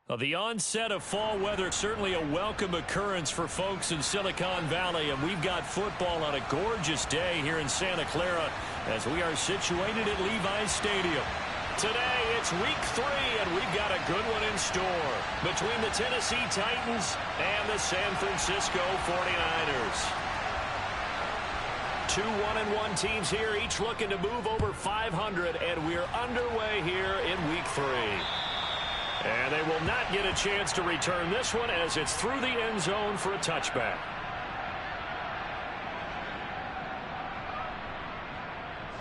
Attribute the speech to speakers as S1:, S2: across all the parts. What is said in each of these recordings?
S1: Well, the onset of fall weather, certainly a welcome occurrence for folks in Silicon Valley, and we've got football on a gorgeous day here in Santa Clara as we are situated at Levi's Stadium. Today, it's week 3, and we've got a good one in store between the Tennessee Titans and the San Francisco 49ers. Two 1-1 teams here, each looking to move over 500, and we're underway here in week 3. And they will not get a chance to return this one as it's through the end zone for a touchback.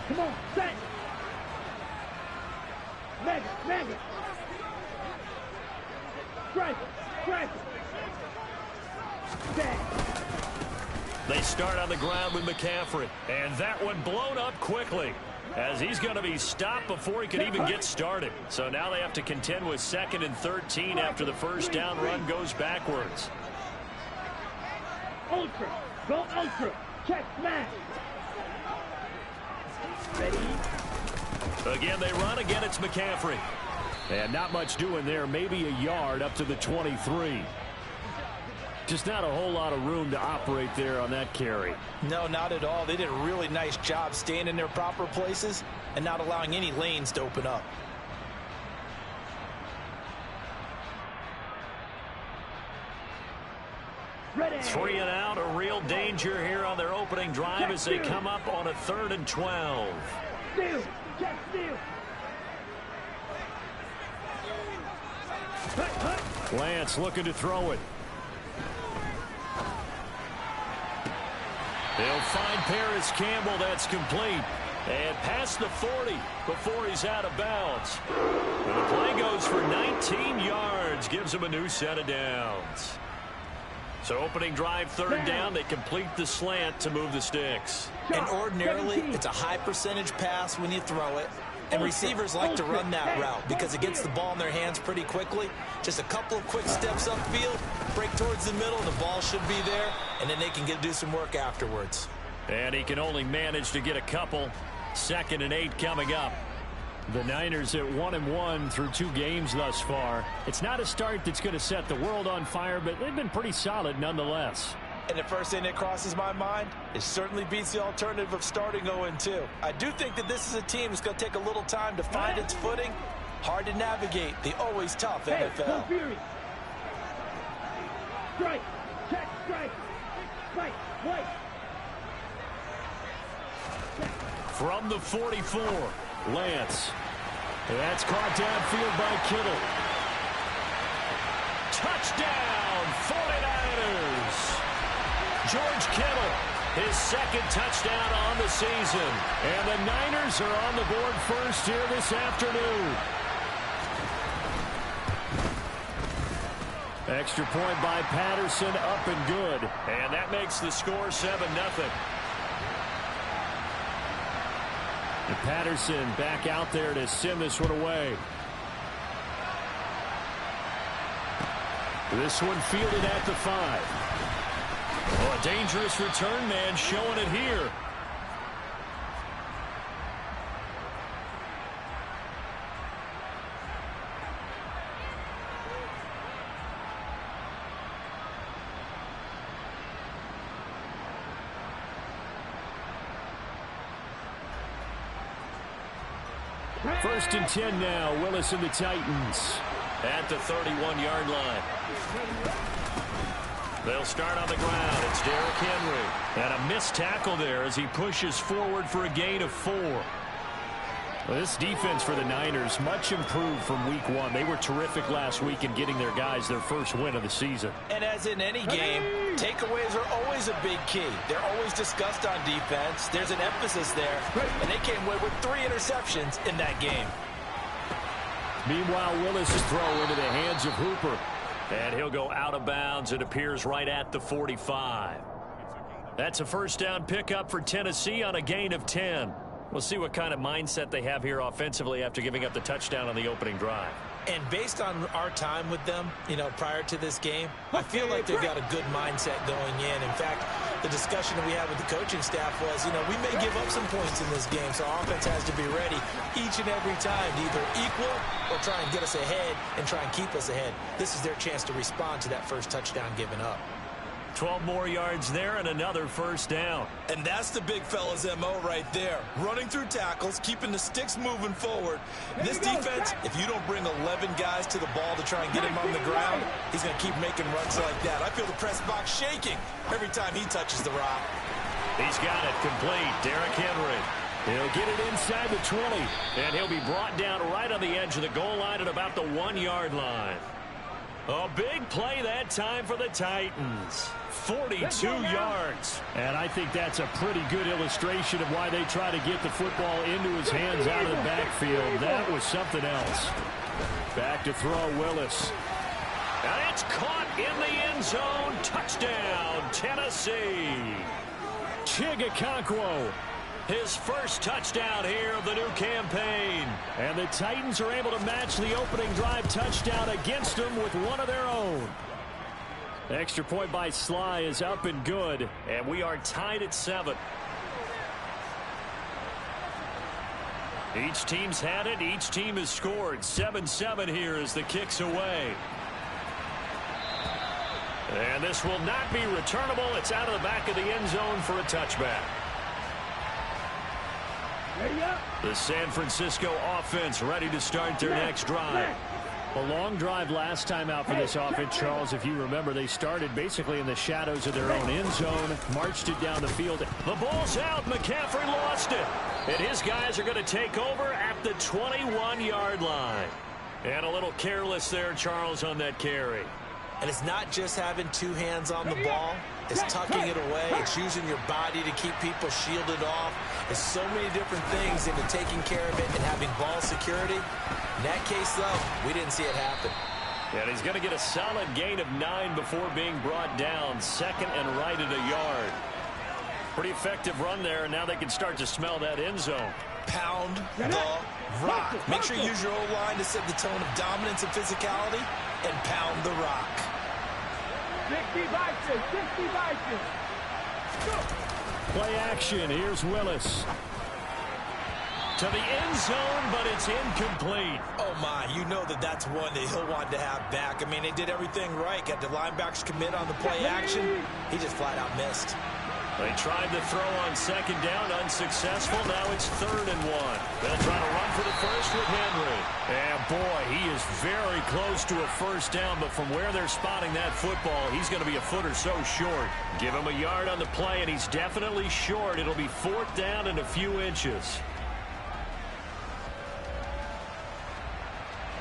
S2: Come on, set. Mega. Strike.
S1: They start on the ground with McCaffrey. And that one blown up quickly, as he's going to be stopped before he can even get started. So now they have to contend with 2nd and 13 after the first down run goes backwards.
S2: Ultra. Go ultra. Check smash. Ready?
S1: Again, they run. Again, it's McCaffrey. And not much doing there. Maybe a yard up to the 23. Just not a whole lot of room to operate there on that carry.
S3: No, not at all. They did a really nice job staying in their proper places and not allowing any lanes to open up.
S2: Ready.
S1: 3 and out, a real danger here on their opening drive as they come up on a 3rd and 12.
S2: Steal. Check steal.
S1: Lance looking to throw it. They'll find Paris Campbell. That's complete. And past the 40 before he's out of bounds. And the play goes for 19 yards. Gives him a new set of downs. So opening drive, 3rd down. They complete the slant to move the sticks.
S3: And ordinarily, it's a high percentage pass when you throw it. And receivers like to run that route because it gets the ball in their hands pretty quickly. Just a couple of quick steps upfield, break towards the middle, the ball should be there, and then they can do some work afterwards.
S1: And he can only manage to get a couple. 2nd and 8 coming up. The Niners at 1-1 through 2 games thus far. It's not a start that's going to set the world on fire, but they've been pretty solid nonetheless.
S3: And the first thing that crosses my mind, it certainly beats the alternative of starting 0-2. I do think that this is a team that's going to take a little time to find its footing. Hard to navigate the always tough NFL.
S2: Strike. Check strike. Strike. White.
S1: From the 44, Lance. That's caught downfield by Kittle. Touchdown, 49ers. George Kittle, his 2nd touchdown on the season. And the Niners are on the board first here this afternoon. Extra point by Patterson, up and good. And that makes the score 7-0. And Patterson back out there to send this one away. This one fielded at the 5. Oh, a dangerous return man showing it here. First and 10 now. Willis and the Titans at the 31-yard line. They'll start on the ground. It's Derrick Henry. And a missed tackle there as he pushes forward for a gain of 4. Well, this defense for the Niners, much improved from week 1. They were terrific last week in getting their guys their first win of the season.
S3: And as in any game, takeaways are always a big key. They're always discussed on defense. There's an emphasis there. And they came away with 3 interceptions in that game.
S1: Meanwhile, Willis' throw into the hands of Hooper. And he'll go out of bounds. It appears right at the 45. That's a first down pickup for Tennessee on a gain of 10. We'll see what kind of mindset they have here offensively after giving up the touchdown on the opening drive.
S3: And based on our time with them, prior to this game, I feel like they've got a good mindset going in. In fact, the discussion that we had with the coaching staff was, we may give up some points in this game, so our offense has to be ready each and every time to either equal or try and get us ahead and try and keep us ahead. This is their chance to respond to that first touchdown given up.
S1: 12 more yards there and another first down.
S3: And that's the big fella's MO right there. Running through tackles, keeping the sticks moving forward. This defense, if you don't bring 11 guys to the ball to try and get him on the ground, he's going to keep making runs like that. I feel the press box shaking every time he touches the rock.
S1: He's got it complete. Derrick Henry. He'll get it inside the 20, and he'll be brought down right on the edge of the goal line at about the 1-yard line. A big play that time for the Titans. 42 yards.
S4: And I think that's a pretty good illustration of why they try to get the football into his hands out of the backfield. That was something else. Back to throw Willis.
S1: And it's caught in the end zone. Touchdown, Tennessee.
S4: Chigakonkwo.
S1: His first touchdown here of the new campaign.
S4: And the Titans are able to match the opening drive touchdown against them with one of their own. Extra point by Sly is up and good.
S1: And we are tied at 7. Each team's had it. Each team has scored. 7-7 here as the kick's away. And this will not be returnable. It's out of the back of the end zone for a touchback. The San Francisco offense ready to start their next drive.
S4: A long drive last time out for this offense, Charles. If you remember, they started basically in the shadows of their own end zone, marched it down the field.
S1: The ball's out. McCaffrey lost it. And his guys are going to take over at the 21-yard line. And a little careless there, Charles, on that carry.
S3: And it's not just having two hands on the ball. It's tucking it away. It's using your body to keep people shielded off. There's so many different things into taking care of it and having ball security. In that case, though, we didn't see it happen.
S1: And he's going to get a solid gain of 9 before being brought down. Second and right at a yard. Pretty effective run there, and now they can start to smell that end zone.
S3: Pound the rock. Make sure you use your O-line to set the tone of dominance and physicality, and pound the rock.
S2: 60 Vikings, 60 Vikings.
S4: Play action. Here's Willis.
S1: To the end zone, but it's incomplete.
S3: Oh, my. You know that's one that he'll want to have back. I mean, they did everything right. Got the linebackers commit on the play action. He just flat out missed.
S1: They tried to throw on second down, unsuccessful. Now it's 3rd and 1. They'll try to run for the first with Henry. And boy, he is very close to a first down, but from where they're spotting that football, he's going to be a foot or so short. Give him a yard on the play, and he's definitely short. It'll be 4th down and a few inches.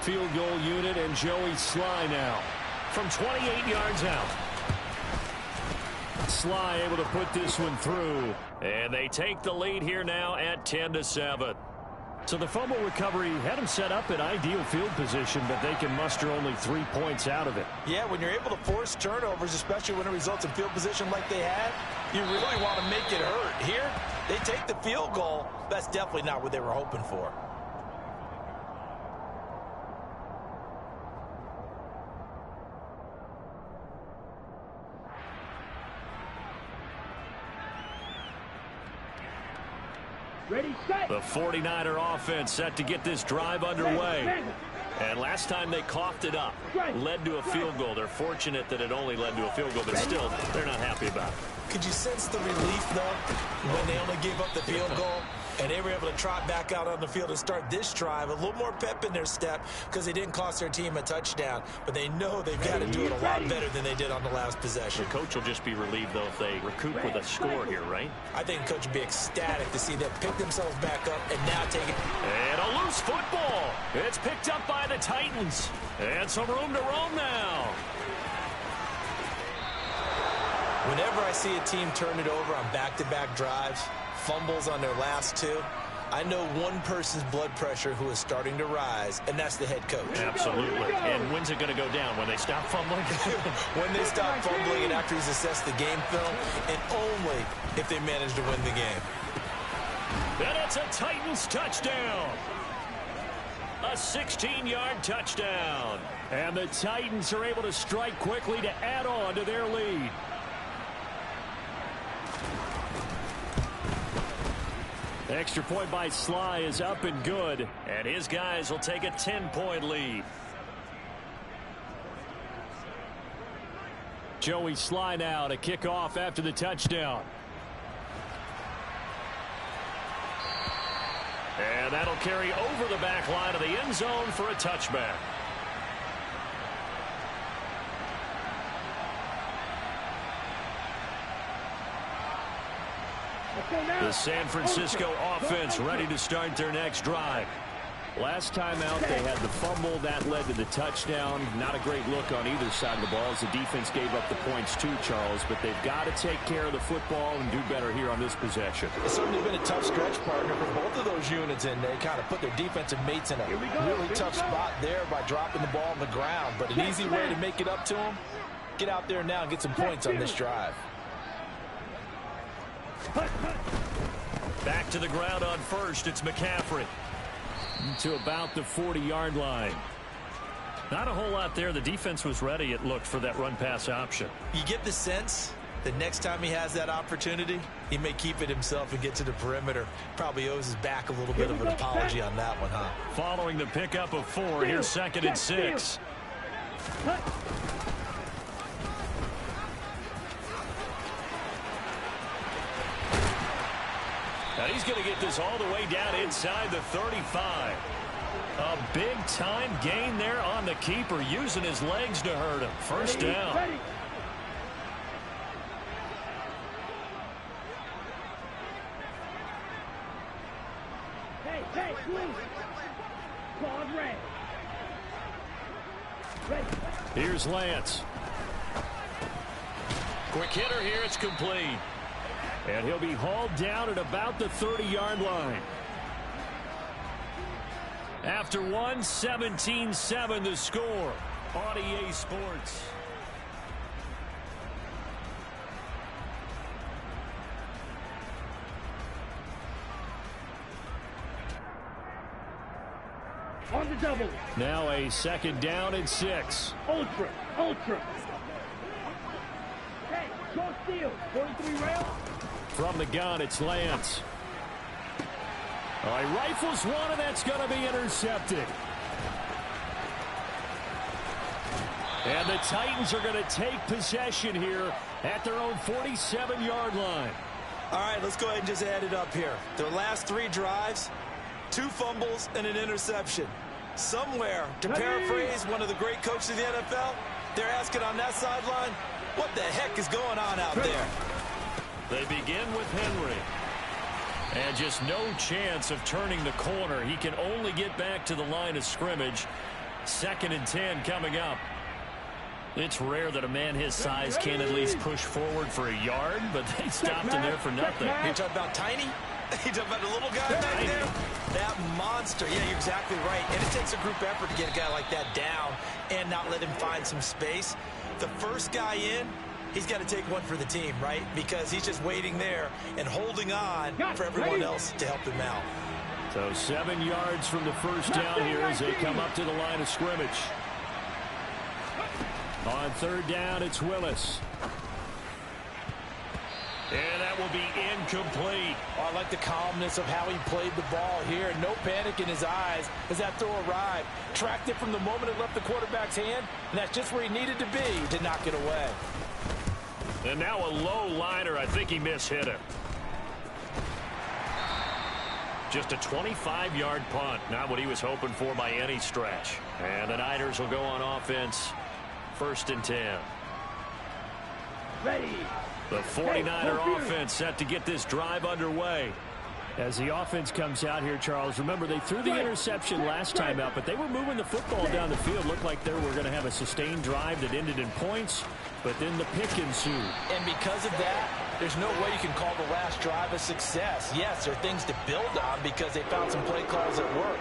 S4: Field goal unit and Joey Sly now
S1: from 28 yards out.
S4: Sly able to put this one through.
S1: And they take the lead here now at 10-7.
S4: So the fumble recovery had them set up in ideal field position, but they can muster only 3 points out of it.
S3: Yeah, when you're able to force turnovers, especially when it results in field position like they had, you really want to make it hurt. Here, they take the field goal. That's definitely not what they were hoping for.
S2: Ready, set.
S1: The 49er offense set to get this drive underway. And last time they coughed it up, led to a field goal. They're fortunate that it only led to a field goal, but still, they're not happy about it.
S3: Could you sense the relief, though, when they only gave up the field goal? And they were able to trot back out on the field and start this drive. A little more pep in their step because they didn't cost their team a touchdown. But they know they've got to do it a lot better than they did on the last possession.
S1: The coach will just be relieved, though, if they recoup with a score here, right?
S3: I think the coach would be ecstatic to see them pick themselves back up and now take it.
S1: And a loose football. It's picked up by the Titans. And some room to roam now.
S3: Whenever I see a team turn it over on back-to-back drives, fumbles on their last two, I know one person's blood pressure who is starting to rise, and that's the head coach.
S1: Absolutely. And when's it going to go down? When they stop fumbling?
S3: When they stop fumbling and after he's assessed the game film, and only if they manage to win the game.
S1: And it's a Titans touchdown. A 16-yard touchdown.
S4: And the Titans are able to strike quickly to add on to their lead. Extra point by Sly is up and good.
S1: And his guys will take a 10-point lead.
S4: Joey Sly now to kick off after the touchdown.
S1: And that'll carry over the back line of the end zone for a touchback. The San Francisco offense ready to start their next drive.
S4: Last time out, they had the fumble. That led to the touchdown. Not a great look on either side of the ball as the defense gave up the points too, Charles. But they've got to take care of the football and do better here on this possession.
S3: It's certainly been a tough stretch, partner, for both of those units, and they kind of put their defensive mates in a really tough spot there by dropping the ball on the ground. But an easy way to make it up to them, get out there now and get some points on this drive.
S1: Back to the ground on first. It's McCaffrey.
S4: To about the 40-yard line.
S1: Not a whole lot there. The defense was ready, it looked, for that run-pass option.
S3: You get the sense that next time he has that opportunity, he may keep it himself and get to the perimeter. Probably owes his back a little bit of an apology on that one, huh?
S1: Following the pickup of 4, here's 2nd and 6. And he's going to get this all the way down inside the 35. A big-time gain there on the keeper, using his legs to hurt him. First down.
S2: Hey, please. Ball red.
S4: Here's Lance.
S1: Quick hitter here. It's complete.
S4: And he'll be hauled down at about the 30-yard line.
S1: After 1, 17-7 the score on EA Sports.
S2: On the double.
S4: Now a 2nd down and 6.
S2: Ultra. Hey, short steal. 43 rail.
S4: From the gun, it's Lance. All right, rifles one, and that's going to be intercepted. And the Titans are going to take possession here at their own 47-yard line.
S3: All right, let's go ahead and just add it up here. Their last 3 drives, 2 fumbles and an interception. Somewhere, to paraphrase one of the great coaches of the NFL, they're asking on that sideline, what the heck is going on out there?
S1: They begin with Henry. And just no chance of turning the corner. He can only get back to the line of scrimmage. 2nd and 10 coming up. It's rare that a man his size can at least push forward for a yard, but they stopped him there for nothing.
S3: You're talking about tiny? You're talking about the little guy back there? That monster. Yeah, you're exactly right. And it takes a group effort to get a guy like that down and not let him find some space. The first guy in, he's got to take one for the team, right? Because he's just waiting there and holding on for everyone else to help him out.
S4: So 7 yards from the first down here as they come up to the line of scrimmage. On 3rd down, it's Willis.
S1: And that will be incomplete.
S3: Oh, I like the calmness of how he played the ball here. No panic in his eyes as that throw arrived. Tracked it from the moment it left the quarterback's hand, and that's just where he needed to be to knock it away.
S1: And now a low liner. I think he mishit it. Just a 25-yard punt. Not what he was hoping for by any stretch. And the Niners will go on offense. 1st and 10.
S2: Ready.
S1: The 49er offense set to get this drive underway.
S4: As the offense comes out here, Charles, remember they threw the interception last time out, but they were moving the football down the field. Looked like they were going to have a sustained drive that ended in points, but then the pick ensued.
S3: And because of that, there's no way you can call the last drive a success. Yes, there are things to build on because they found some play calls that work.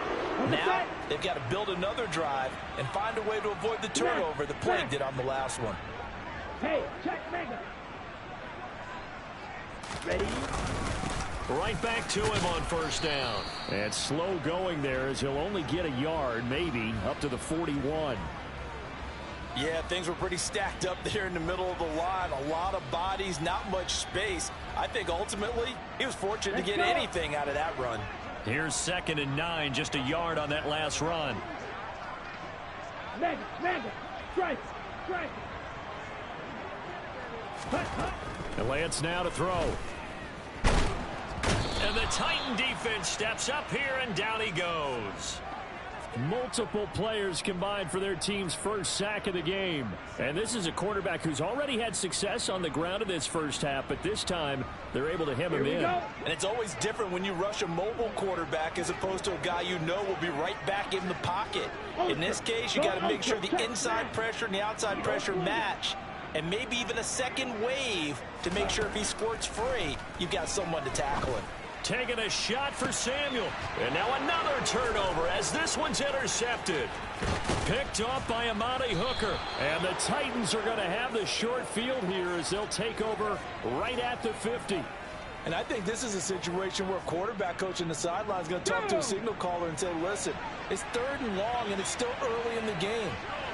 S3: Now, they've got to build another drive and find a way to avoid the turnover the Plague did on the last one.
S2: Hey, check mega. Ready?
S1: Right back to him on 1st down.
S4: And slow going there as he'll only get a yard, maybe, up to the 41.
S3: Yeah, things were pretty stacked up there in the middle of the line. A lot of bodies, not much space. I think ultimately he was fortunate to get anything out of that run.
S1: Here's 2nd and 9, just a yard on that last run.
S2: Mega, strike.
S1: The Lance now to throw. And the Titan defense steps up here, and down he goes. Multiple players combined for their team's first sack of the game. And this is a quarterback who's already had success on the ground in this first half, but this time they're able to hem him in.
S2: Go.
S3: And it's always different when you rush a mobile quarterback as opposed to a guy you know will be right back in the pocket. In this case, you got to make sure the inside pressure and the outside pressure match, and maybe even a second wave to make sure if he squirts free, you've got someone to tackle him.
S1: Taking a shot for Samuel. And now another turnover as this one's intercepted. Picked off by Amani Hooker. And the Titans are going to have the short field here as they'll take over right at the 50.
S3: And I think this is a situation where a quarterback coach in the sideline is going to talk to a signal caller and say, listen, it's 3rd and long and it's still early in the game.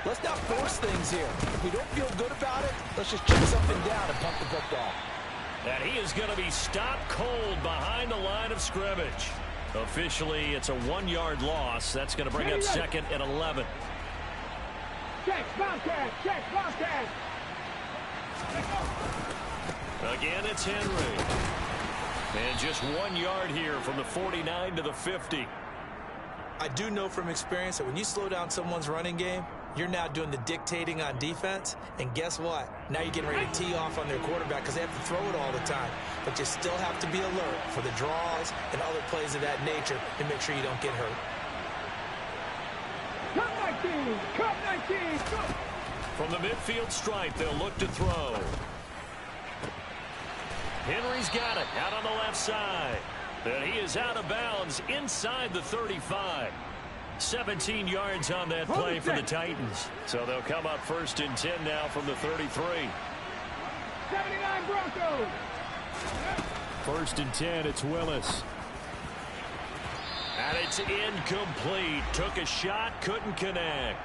S3: Let's not force things here. If we don't feel good about it, let's just check something down and pump the football.
S1: And he is going to be stopped cold behind the line of scrimmage. Officially, it's a 1-yard loss. That's going to bring up 2nd and 11.
S2: Check, Bobcat.
S1: Again, it's Henry. And just 1 yard here from the 49 to the 50.
S3: I do know from experience that when you slow down someone's running game, you're now doing the dictating on defense. And guess what? Now you're getting ready to tee off on their quarterback because they have to throw it all the time. But you still have to be alert for the draws and other plays of that nature to make sure you don't get hurt.
S2: Cut 19.
S1: From the midfield stripe, they'll look to throw. Henry's got it out on the left side. And he is out of bounds inside the 35. 17 yards on that play for the Titans. So they'll come up 1st and 10 now from the 33.
S2: 79 Broncos.
S1: 1st and 10, it's Willis. And it's incomplete. Took a shot, couldn't connect.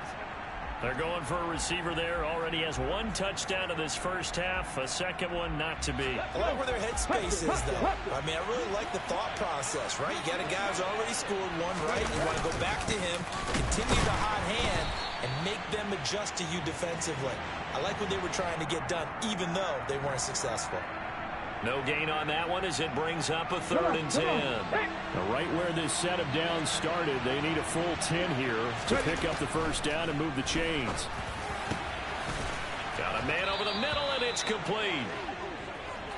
S1: They're going for a receiver there. Already has 1 touchdown in this first half. A second one not to be.
S3: I like where their headspace is, though. I mean, I really like the thought process, right? You got a guy who's already scored 1, right? You want to go back to him, continue the hot hand, and make them adjust to you defensively. I like what they were trying to get done, even though they weren't successful.
S1: No gain on that one as it brings up a 3rd and 10.
S4: Now, right where this set of downs started, they need a full 10 here to pick up the first down and move the chains.
S1: Got a man over the middle, and it's complete.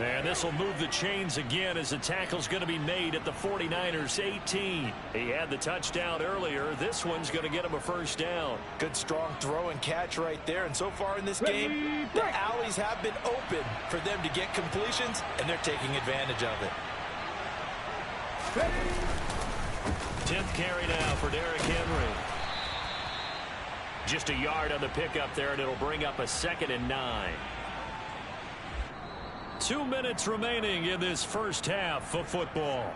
S1: And this will move the chains again as the tackle's going to be made at the 49ers 18. He had the touchdown earlier. This one's going to get him a first down.
S3: Good strong throw and catch right there. And so far in this game, the alleys have been open for them to get completions, and they're taking advantage of it.
S1: 10th carry now for Derrick Henry. Just a yard on the pickup there, and it'll bring up a 2nd and 9. 2 minutes remaining in this first half of football.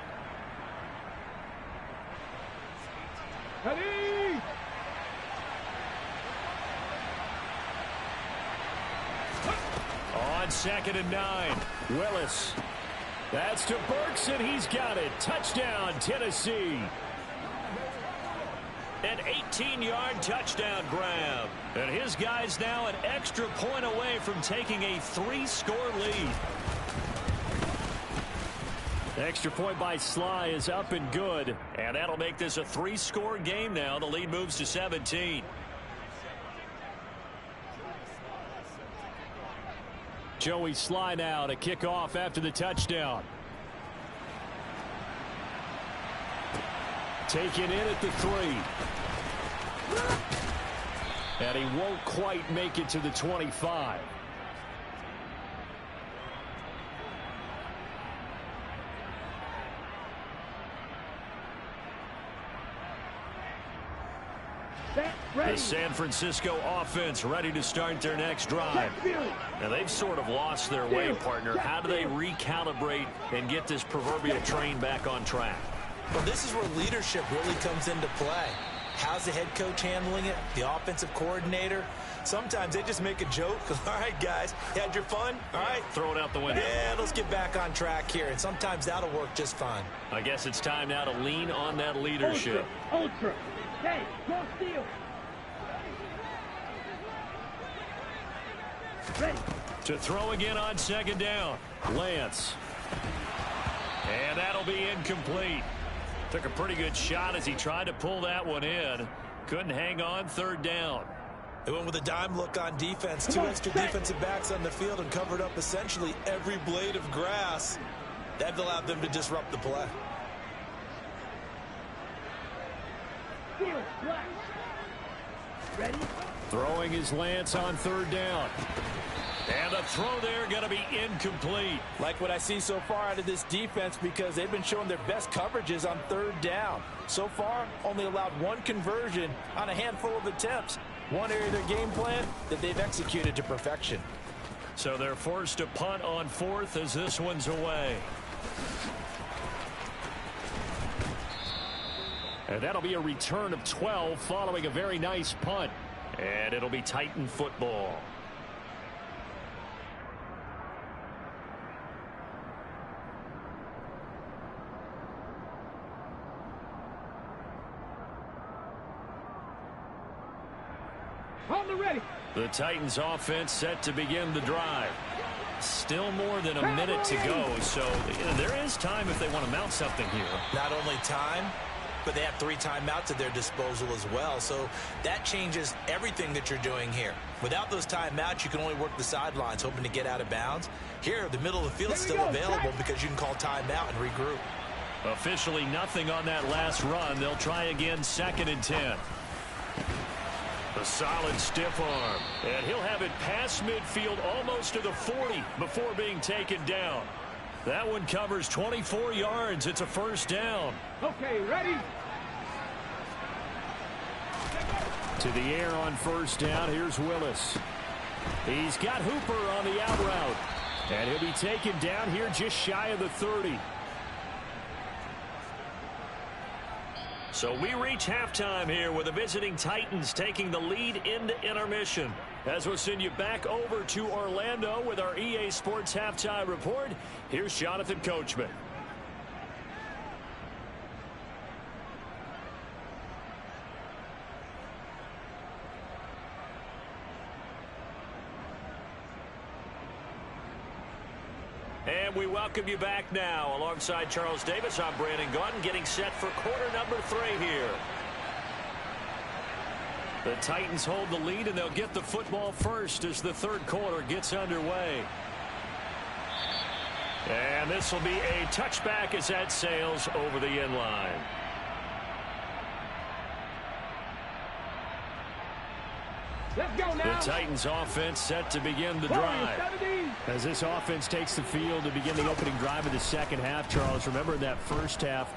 S2: Ready.
S1: On 2nd and 9, Willis. That's to Burks, and he's got it. Touchdown, Tennessee. An 18-yard touchdown grab. And his guy's now an extra point away from taking a 3-score lead. The extra point by Sly is up and good. And that'll make this a 3-score game now. The lead moves to 17. Joey Sly now to kick off after the touchdown. Taken in at the 3. And he won't quite make it to the 25. The San Francisco offense ready to start their next drive. Now they've sort of lost their way, partner. How do they recalibrate and get this proverbial train back on track?
S3: Well, this is where leadership really comes into play. How's the head coach handling it? The offensive coordinator? Sometimes they just make a joke. All right, guys, you had your fun? All right.
S1: Throw it out the window.
S3: Yeah, let's get back on track here. And sometimes that'll work just fine.
S1: I guess it's time now to lean on that leadership.
S2: Ultra. Hey, go steal. Ready.
S1: To throw again on second down. Lance. And that'll be incomplete. Took a pretty good shot as he tried to pull that one in. Couldn't hang on third down.
S3: They went with a dime look on defense. Two extra defensive backs on the field and covered up essentially every blade of grass. That allowed them to disrupt the play.
S2: Steal. Black. Ready.
S1: Throwing his Lance on third down. And the throw there going to be incomplete.
S5: Like what I see so far out of this defense because they've been showing their best coverages on third down. So far, only allowed one conversion on a handful of attempts. One area of their game plan that they've executed to perfection.
S1: So they're forced to punt on fourth as this one's away. And that'll be a return of 12 following a very nice punt. And it'll be Titan football.
S2: On the ready.
S1: The Titans offense set to begin the drive. Still more than a minute to go, so there is time if they want to mount something here.
S3: Not only time, but they have 3 timeouts at their disposal as well. So that changes everything that you're doing here. Without those timeouts, you can only work the sidelines, hoping to get out of bounds. Here, the middle of the field is still available because you can call timeout and regroup.
S1: Officially nothing on that last run. They'll try again 2nd and 10. A solid stiff arm. And he'll have it past midfield almost to the 40 before being taken down. That one covers 24 yards. It's a first down.
S2: Okay, ready.
S1: To the air on first down. Here's Willis. He's got Hooper on the out route. And he'll be taken down here just shy of the 30. So we reach halftime here with the visiting Titans taking the lead into intermission. As we'll send you back over to Orlando with our EA Sports Halftime Report, here's Jonathan Coachman. And we welcome you back now. Alongside Charles Davis, I'm Brandon Gaudin, getting set for quarter number 3 here. The Titans hold the lead, and they'll get the football first as the third quarter gets underway. And this will be a touchback as that sails over the end line.
S2: Let's go now.
S1: The Titans offense set to begin the drive. As this offense takes the field to begin the opening drive of the second half, Charles, remember that first half,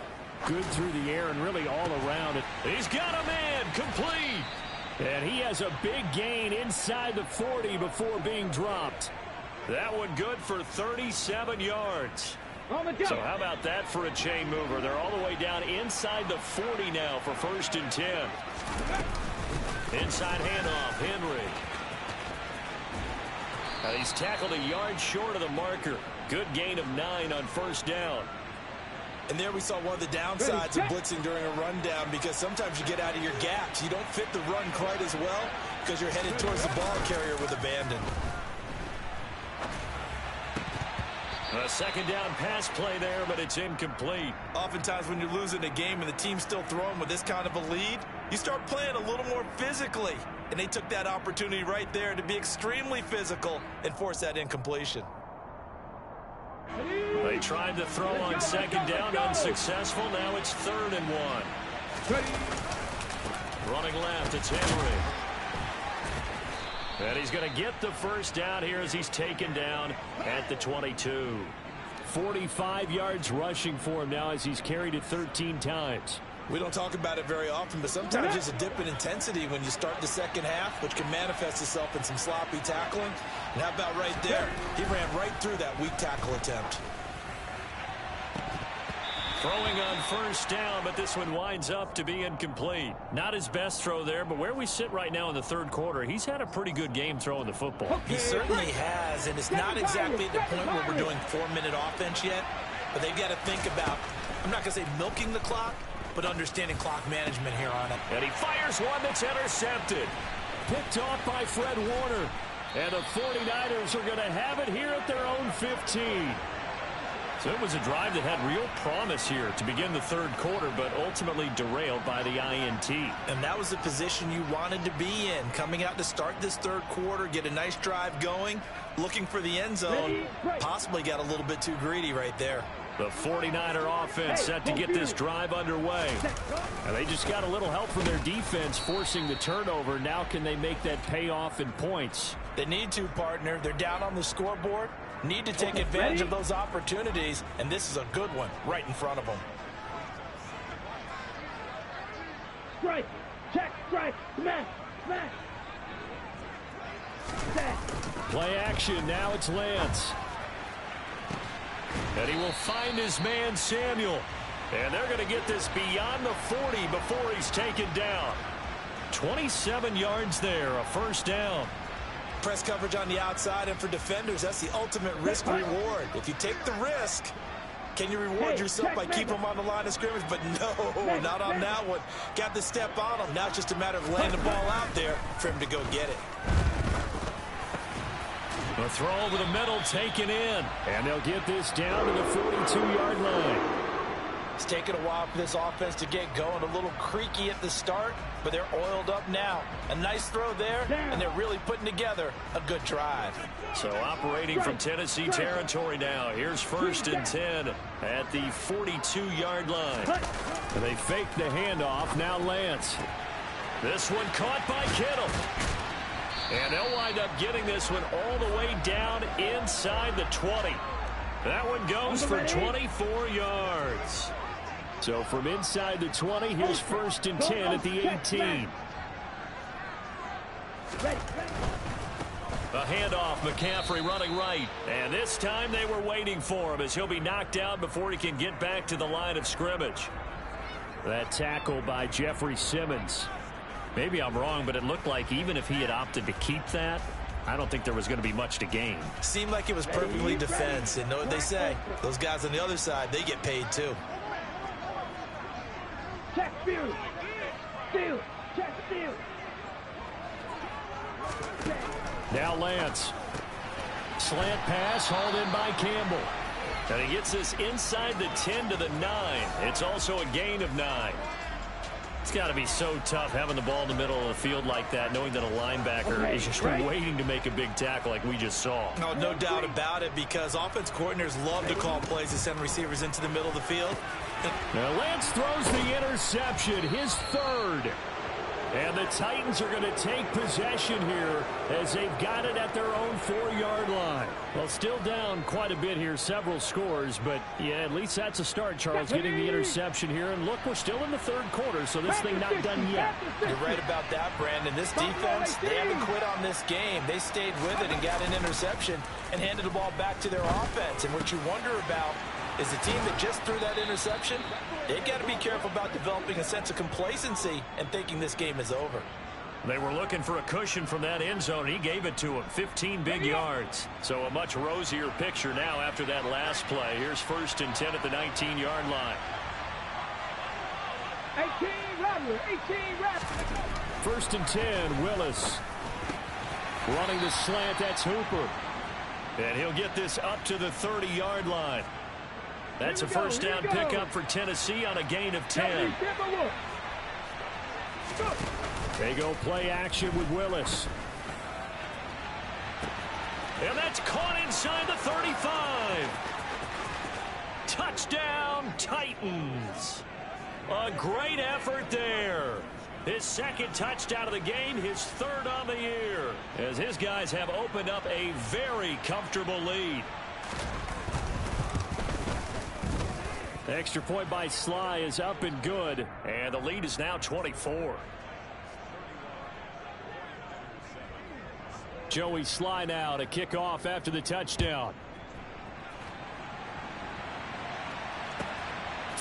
S1: good through the air and really all around it. He's got a man, complete. And he has a big gain inside the 40 before being dropped. That one good for 37 yards. So how about that for a chain mover? They're all the way down inside the 40 now for 1st and 10. Inside handoff, Henry. Now he's tackled a yard short of the marker. Good gain of 9 on first down.
S3: And there we saw one of the downsides of blitzing during a rundown because sometimes you get out of your gaps. You don't fit the run quite as well because you're headed towards the ball carrier with abandon.
S1: A second down pass play there, but it's incomplete.
S3: Oftentimes when you're losing a game and the team's still throwing with this kind of a lead, you start playing a little more physically. And they took that opportunity right there to be extremely physical and force that incompletion.
S1: They tried to throw on second down, unsuccessful. Now it's 3rd and 1. Running left, it's Henry. And he's going to get the first down here as he's taken down at the 22. 45 yards rushing for him now as he's carried it 13 times.
S3: We don't talk about it very often, but sometimes there's a dip in intensity when you start the second half, which can manifest itself in some sloppy tackling. And how about right there? He ran right through that weak tackle attempt.
S1: Throwing on first down, but this one winds up to be incomplete. Not his best throw there, but where we sit right now in the third quarter, he's had a pretty good game throwing the football.
S3: He certainly has, and it's not exactly at the point where we're doing 4-minute offense yet, but they've got to think about, I'm not going to say milking the clock, but understanding clock management here on it.
S1: And he fires one that's intercepted. Picked off by Fred Warner. And the 49ers are going to have it here at their own 15. So it was a drive that had real promise here to begin the third quarter, but ultimately derailed by the INT.
S3: And that was the position you wanted to be in. Coming out to start this third quarter, get a nice drive going, looking for the end zone. Possibly got a little bit too greedy right there.
S1: The 49er offense set to get this drive underway. And they just got a little help from their defense forcing the turnover. Now can they make that pay off in points?
S5: They need to, partner. They're down on the scoreboard. Need to take advantage of those opportunities, and this is a good one right in front of them.
S2: Strike, check, strike, smash, smash.
S1: Play action, now it's Lance. And he will find his man, Samuel. And they're going to get this beyond the 40 before he's taken down. 27 yards there, a first down.
S3: Press coverage on the outside, and for defenders, that's the ultimate risk reward. If you take the risk, can you reward yourself by keeping them on the line of scrimmage? But no, not on that one. Got the step on him. Now it's just a matter of laying the ball out there for him to go get it.
S1: The throw over the middle taken in. And they'll get this down to the 42-yard line.
S5: It's taken a while for this offense to get going. A little creaky at the start, but they're oiled up now. A nice throw there, and they're really putting together a good drive.
S1: So operating from Tennessee territory now. Here's 1st and 10 at the 42-yard line. And they fake the handoff. Now Lance. This one caught by Kittle. And they'll wind up getting this one all the way down inside the 20. That one goes for 24 yards. So from inside the 20, here's 1st and 10 at the 18. A handoff, McCaffrey running right. And this time they were waiting for him as he'll be knocked out before he can get back to the line of scrimmage. That tackle by Jeffrey Simmons. Maybe I'm wrong, but it looked like even if he had opted to keep that, I don't think there was going to be much to gain.
S3: Seemed like it was perfectly defense. And know what they say? Those guys on the other side, they get paid too.
S2: Check, steal, steal, check, steal.
S1: Now Lance. Slant pass hauled in by Campbell. And he gets this inside the 10 to the 9. It's also a gain of 9. It's got to be so tough having the ball in the middle of the field like that, knowing that a linebacker is just waiting to make a big tackle like we just saw.
S3: Oh, no doubt about it, because offense coordinators love to call plays to send receivers into the middle of the field.
S1: Now Lance throws the interception, his 3rd. And the Titans are going to take possession here as they've got it at their own 4-yard line. Well, still down quite a bit here, several scores, but yeah, at least that's a start, Charles, getting the interception here. And look, we're still in the third quarter, so this thing not done yet.
S5: You're right about that, Brandon. This defense, they haven't quit on this game. They stayed with it and got an interception and handed the ball back to their offense. And what you wonder about is the team that just threw that interception, they've got to be careful about developing a sense of complacency and thinking this game is over.
S1: They were looking for a cushion from that end zone. He gave it to him, 15 big yards. So a much rosier picture now after that last play. Here's 1st and 10 at the 19-yard line.
S2: 18 Rattler, 18 Rattler.
S1: 1st and 10, Willis. Running the slant, that's Hooper. And he'll get this up to the 30-yard line. That's a first down pickup for Tennessee on a gain of 10. They go play action with Willis. And that's caught inside the 35. Touchdown, Titans. A great effort there. His 2nd touchdown of the game, his 3rd on the year, as his guys have opened up a very comfortable lead. Extra point by Sly is up and good, and the lead is now 24. Joey Sly now to kick off after the touchdown.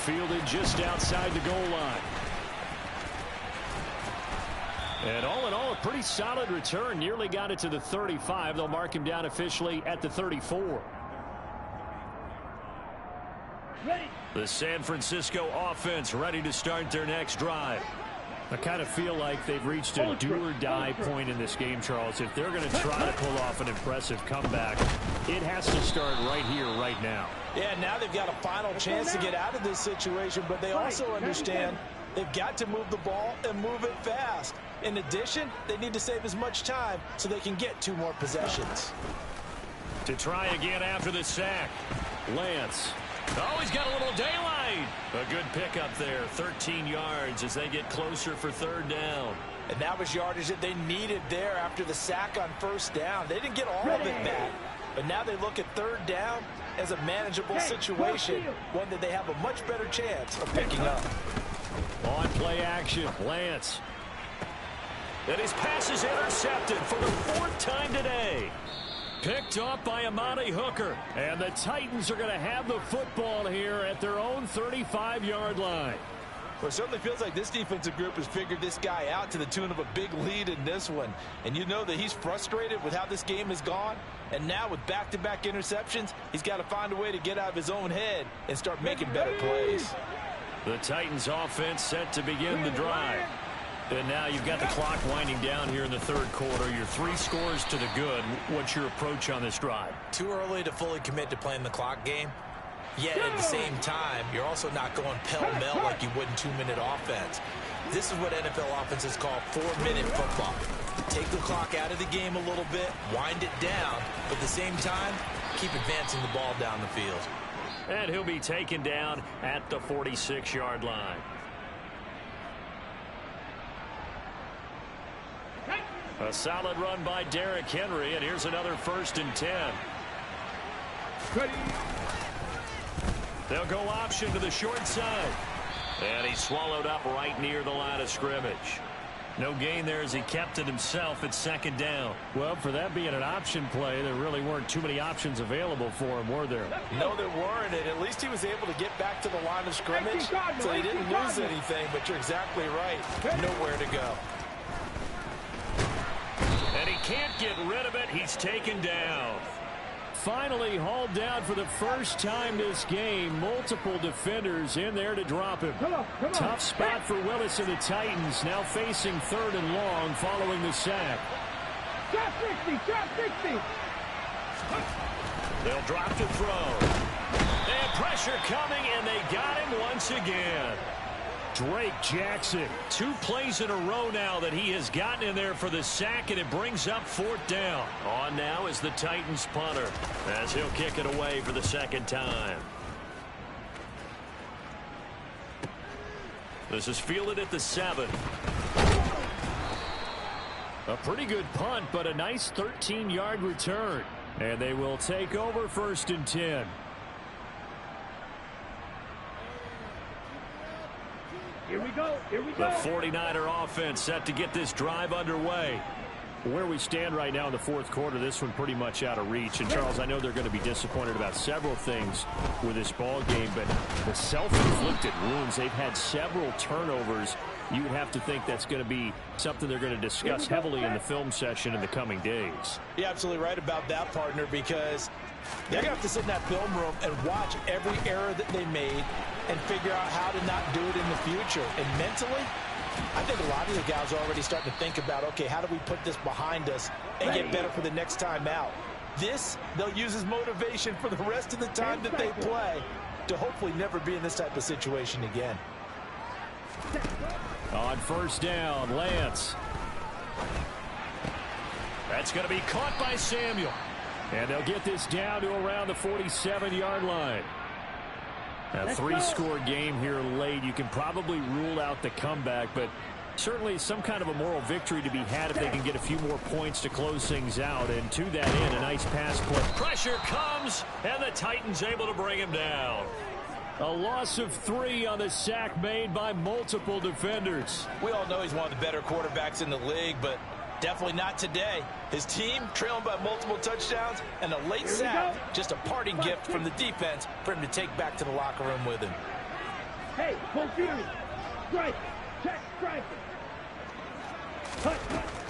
S1: fielded just outside the goal line. And all in all, a pretty solid return. Nearly got it to the 35. They'll mark him down officially at the 34.
S2: Ready.
S1: The San Francisco offense ready to start their next drive. I kind of feel like they've reached a do-or-die point in this game, Charles. If they're going to try to pull off an impressive comeback, it has to start right here, right now.
S5: Yeah, now they've got a final chance to get out of this situation, but they also understand they've got to move the ball and move it fast. In addition, they need to save as much time so they can get 2 more possessions.
S1: To try again after the sack, Lance. Oh, he's got a little daylight. A good pickup there, 13 yards as they get closer for 3rd down.
S5: And that was yardage that they needed there after the sack on 1st down. They didn't get all of it back, but now they look at 3rd down as a manageable situation, one that they have a much better chance of picking up.
S1: On play action, Lance. And his pass is intercepted for the 4th time today. Picked off by Amani Hooker. And the Titans are going to have the football here at their own 35-yard line.
S5: Well, it certainly feels like this defensive group has figured this guy out to the tune of a big lead in this one. And you know that he's frustrated with how this game has gone. And now with back-to-back interceptions, he's got to find a way to get out of his own head and start making better plays.
S1: The Titans offense set to begin the drive. And now you've got the clock winding down here in the 3rd quarter. You're 3 scores to the good. What's your approach on this drive?
S3: Too early to fully commit to playing the clock game. Yet at the same time, you're also not going pell-mell like you would in 2-minute offense. This is what NFL offenses call 4-minute football. Take the clock out of the game a little bit, wind it down, but at the same time, keep advancing the ball down the field.
S1: And he'll be taken down at the 46-yard line. A solid run by Derrick Henry, and here's another 1st and 10.
S2: Ready.
S1: They'll go option to the short side. And he's swallowed up right near the line of scrimmage. No gain there as he kept it himself at 2nd down.
S4: Well, for that being an option play, there really weren't too many options available for him, were there?
S5: No, there weren't, and at least he was able to get back to the line of scrimmage, so he didn't lose anything, but you're exactly right. Nowhere to go.
S1: And he can't get rid of it. He's taken down.
S4: Finally hauled down for the first time this game. Multiple defenders in there to drop him.
S2: Come on.
S4: Tough spot for Willis and the Titans, now facing 3rd and long following the sack.
S2: Drop 60.
S1: They'll drop to throw. And pressure coming, and they got him once again.
S4: Drake Jackson.
S1: 2 plays in a row now that he has gotten in there for the sack, and it brings up 4th down. On now is the Titans punter as he'll kick it away for the 2nd time. This is fielded at the 7.
S4: A pretty good punt, but a nice 13-yard return. And they will take over 1st and 10.
S2: Here we go.
S1: The 49er offense set to get this drive underway.
S4: Where we stand right now in the 4th quarter, this one pretty much out of reach. And, Charles, I know they're going to be disappointed about several things with this ball game, but the self-inflicted wounds, they've had several turnovers. You would have to think that's going to be something they're going to discuss heavily in the film session in the coming days.
S5: You're absolutely right about that, partner, because they're going to have to sit in that film room and watch every error that they made and figure out how to not do it in the future. And mentally, I think a lot of the guys are already starting to think about, okay, how do we put this behind us and get better for the next time out? This, they'll use as motivation for the rest of the time that they play to hopefully never be in this type of situation again.
S4: On 1st down, Lance.
S1: That's going to be caught by Samuel.
S4: And they'll get this down to around the 47-yard line. A 3-score game here late. You can probably rule out the comeback, but certainly some kind of a moral victory to be had if they can get a few more points to close things out. And to that end, a nice pass play.
S1: Pressure comes, and the Titans able to bring him down.
S4: A loss of 3 on the sack made by multiple defenders.
S5: We all know he's one of the better quarterbacks in the league, but definitely not today. His team trailing by multiple touchdowns, and a late sack, just a parting gift from the defense for him to take back to the locker room with him.
S2: Hey, full fury. Strike. Check strike.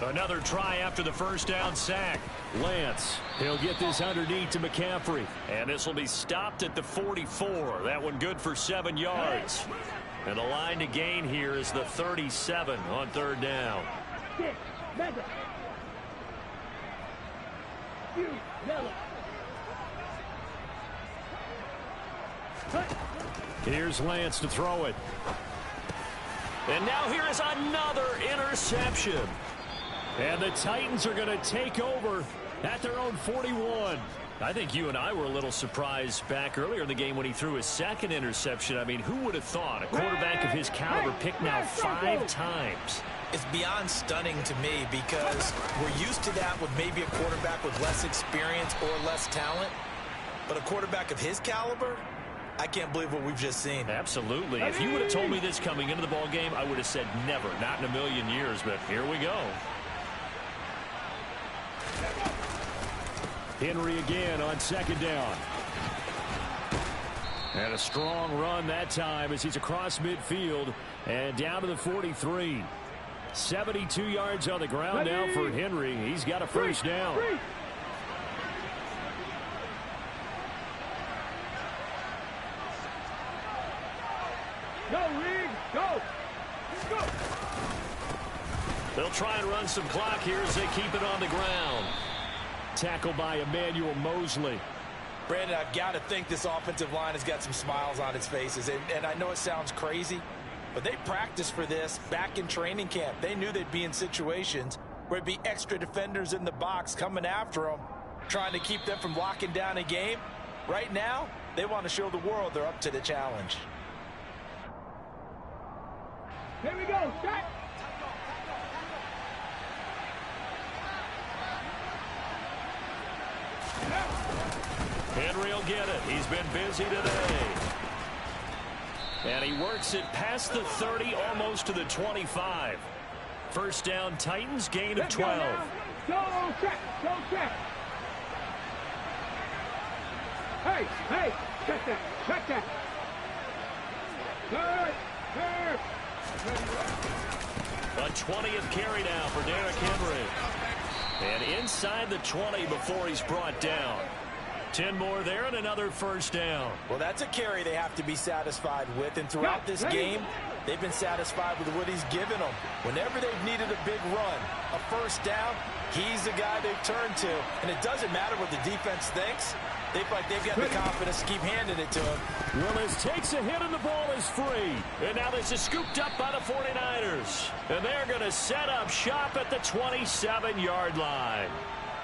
S1: Another try after the first down sack.
S4: Lance, he'll get this underneath to McCaffrey.
S1: And this will be stopped at the 44. That one good for 7 yards. And the line to gain here is the 37 on third down.
S2: Six. Mega. Yellow.
S4: Here's Lance to throw it.
S1: And now here is another interception.
S4: And the Titans are going to take over at their own 41.
S1: I think you and I were a little surprised back earlier in the game when he threw his second interception. I mean, who would have thought a quarterback of his caliber picked now 5 times?
S3: It's beyond stunning to me because we're used to that with maybe a quarterback with less experience or less talent. But a quarterback of his caliber, I can't believe what we've just seen.
S1: Absolutely. If you would have told me this coming into the ball game, I would have said never, not in a million years. But here we go.
S4: Henry again on second down. And a strong run that time as he's across midfield and down to the 43. 72 yards on the ground now for Henry. He's got a first down.
S2: Go, Reed. Go. Go.
S1: They'll try and run some clock here as they keep it on the ground.
S4: Tackled by Emmanuel Mosley.
S5: Brandon, I've got to think this offensive line has got some smiles on its faces. And I know it sounds crazy, but they practiced for this back in training camp. They knew they'd be in situations where there'd be extra defenders in the box coming after them, trying to keep them from locking down a game. Right now, they want to show the world they're up to the challenge.
S2: Here we go. Shot.
S1: Henry will get it. He's been busy today. And he works it past the 30, almost to the 25. First down, Titans, gain of 12.
S2: Go check. Go check. Hey, hey. Check that. Check that. Good. Here.
S1: A 20th carry now for Derrick Henry. And inside the 20 before he's brought down. 10 more there and another first down.
S5: Well, that's a carry they have to be satisfied with. And throughout this game, they've been satisfied with what he's given them. Whenever they've needed a big run, a first down, he's the guy they've turned to. And it doesn't matter what the defense thinks. They feel like they've got the confidence to keep handing it to him.
S4: Willis takes a hit and the ball is free.
S1: And now this is scooped up by the 49ers. And they're going to set up shop at the 27-yard line.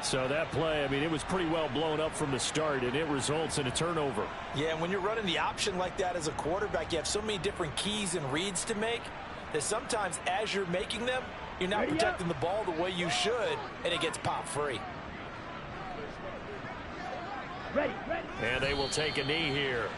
S4: So that play, I mean, it was pretty well blown up from the start, and it results in a turnover.
S5: Yeah, and when you're running the option like that as a quarterback, you have so many different keys and reads to make that sometimes as you're making them, you're not protecting the ball the way you should, and it gets popped free.
S2: Ready.
S1: And they will take a knee here.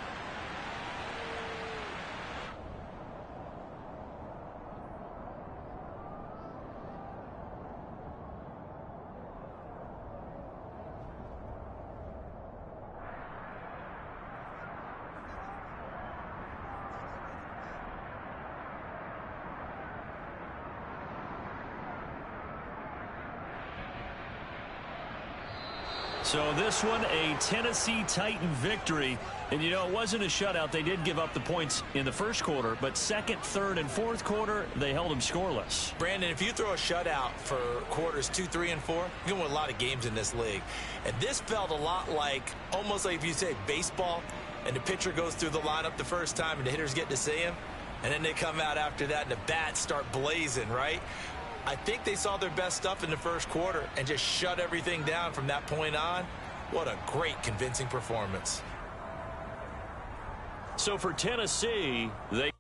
S1: So this one, a Tennessee Titan victory. And, you know, it wasn't a shutout. They did give up the points in the first quarter, but second, third, and fourth quarter, they held them scoreless.
S3: Brandon, if you throw a shutout for quarters 2, 3, and 4, you can win a lot of games in this league. And this felt a lot like, almost like if you say baseball, and the pitcher goes through the lineup the first time and the hitters get to see him, and then they come out after that and the bats start blazing, right? I think they saw their best stuff in the first quarter and just shut everything down from that point on. What a great, convincing performance.
S1: So for Tennessee, they